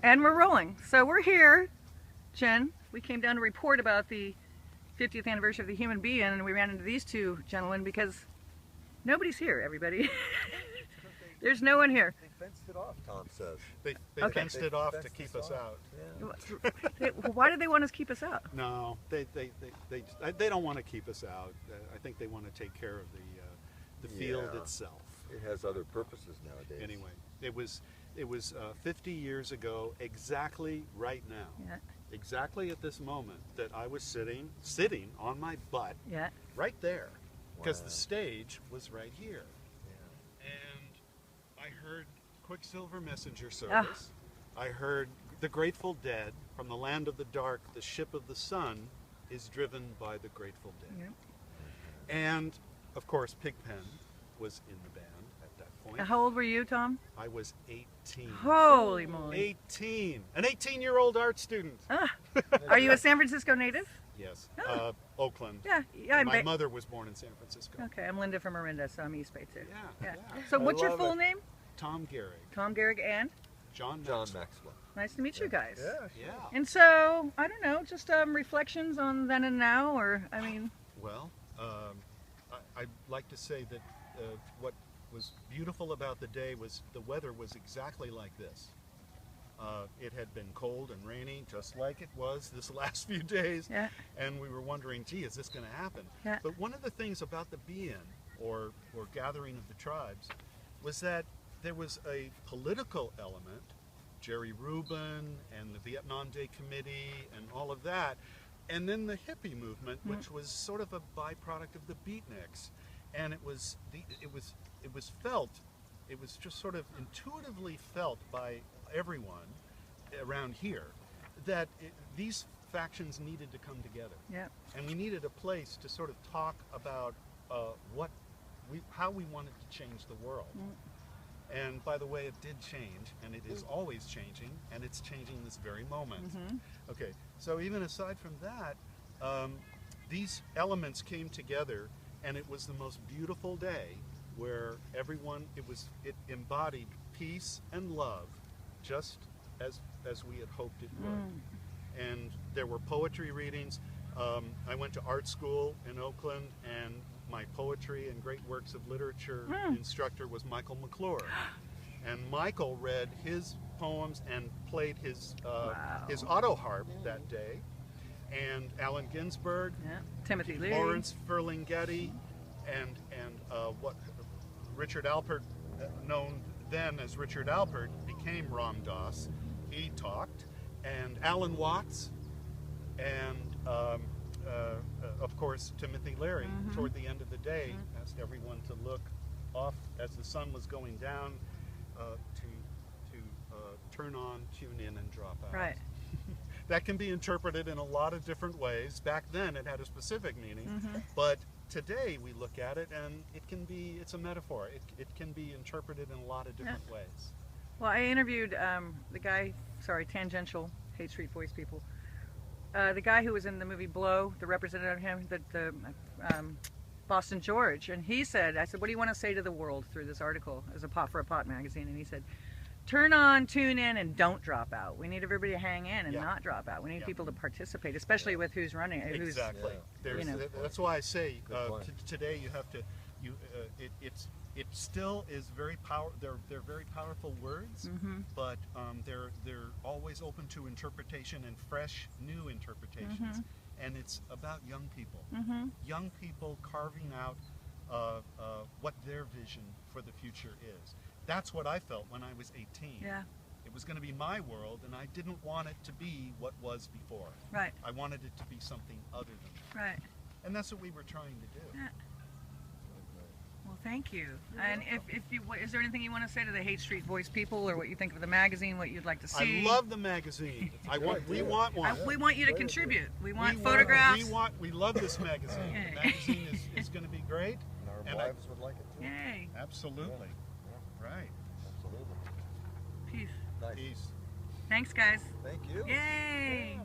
And we're rolling. So we're here, Jen. We came down to report about the 50th anniversary of the human being, and we ran into these two gentlemen because nobody's here, everybody. There's no one here. They fenced it off, Tom says. They Okay. fenced it off to keep us out. Yeah. Why did they want us to keep us out? No, they don't want to keep us out. I think they want to take care of the field Yeah. itself. It has other purposes nowadays. Anyway, it was 50 years ago, exactly right now, Yeah. exactly at this moment, that I was sitting on my butt Yeah. right there, because Wow. the stage was right here, Yeah. and I heard Quicksilver Messenger Ah. Service. I heard the Grateful Dead, from the land of the dark, the ship of the sun is driven by the Grateful Dead. Yeah. And of course, Pigpen was in the band at that point. How old were you, Tom? I was 18. Holy moly. 18. An 18-year-old art student. Ah. Are you a San Francisco native? Yes. Oh. Oakland. Yeah. My mother was born in San Francisco. Okay, I'm Linda from Orinda, so I'm East Bay too. Yeah. So I what's your love full it. name? Tom Gehrig. Tom Gehrig and? John Maxwell. Nice to meet you guys. Yeah. Yeah. And so, I don't know, just reflections on then and now, or, I mean... Well, I'd like to say that what was beautiful about the day was the weather was exactly like this. It had been cold and rainy, just like it was this last few days, Yeah. and we were wondering, gee, is this going to happen? Yeah. But one of the things about the Be-In, or gathering of the tribes, was that there was a political element, Jerry Rubin and the Vietnam Day Committee and all of that, and then the hippie movement, which was sort of a byproduct of the beatniks, and it was felt, it was just sort of intuitively felt by everyone around here that these factions needed to come together, Yeah. and we needed a place to sort of talk about how we wanted to change the world. And by the way, it did change, and it is always changing, and it's changing this very moment. Okay, so even aside from that, these elements came together, and it was the most beautiful day where it embodied peace and love, just as we had hoped it would. And there were poetry readings. I went to art school in Oakland, and my poetry and great works of literature instructor was Michael McClure. And Michael read his poems and played his auto harp that day. And Allen Ginsberg, Timothy Leary, Lawrence Ferlinghetti, and what Richard Alpert, known then as Richard Alpert, became Ram Dass. He talked, and Alan Watts, and of course Timothy Leary. Toward the end of the day, asked everyone to look off as the sun was going down, to turn on, tune in, and drop out. Right. That can be interpreted in a lot of different ways. Back then it had a specific meaning, but today we look at it and it's a metaphor. It can be interpreted in a lot of different ways. Well, I interviewed the guy, tangential, Haight Street Voice people, the guy who was in the movie Blow, the representative of him, the Boston George, and he said, I said, what do you want to say to the world through this article as a Pot for a Pot magazine? And he said, turn on, tune in, and don't drop out. We need everybody to hang in and not drop out. We need people to participate, especially with who's running it. Exactly. That's why I say today you have to. It still is very They're very powerful words, but they're always open to interpretation and fresh, new interpretations. And it's about young people. Young people carving out what their vision for the future is. That's what I felt when I was 18. Yeah. It was going to be my world, and I didn't want it to be what was before. Right. I wanted it to be something other than that. Right. And that's what we were trying to do. Yeah. Well, thank you. And is there anything you want to say to the Haight Street Voice people, or what you think of the magazine, what you'd like to see? I love the magazine. We want one. We want you to contribute. We want photographs. We love this magazine. The magazine is going to be great. And our wives would like it too. Yay. Absolutely. Yeah. Right. Absolutely. Peace. Nice. Peace. Thanks, guys. Thank you. Yay.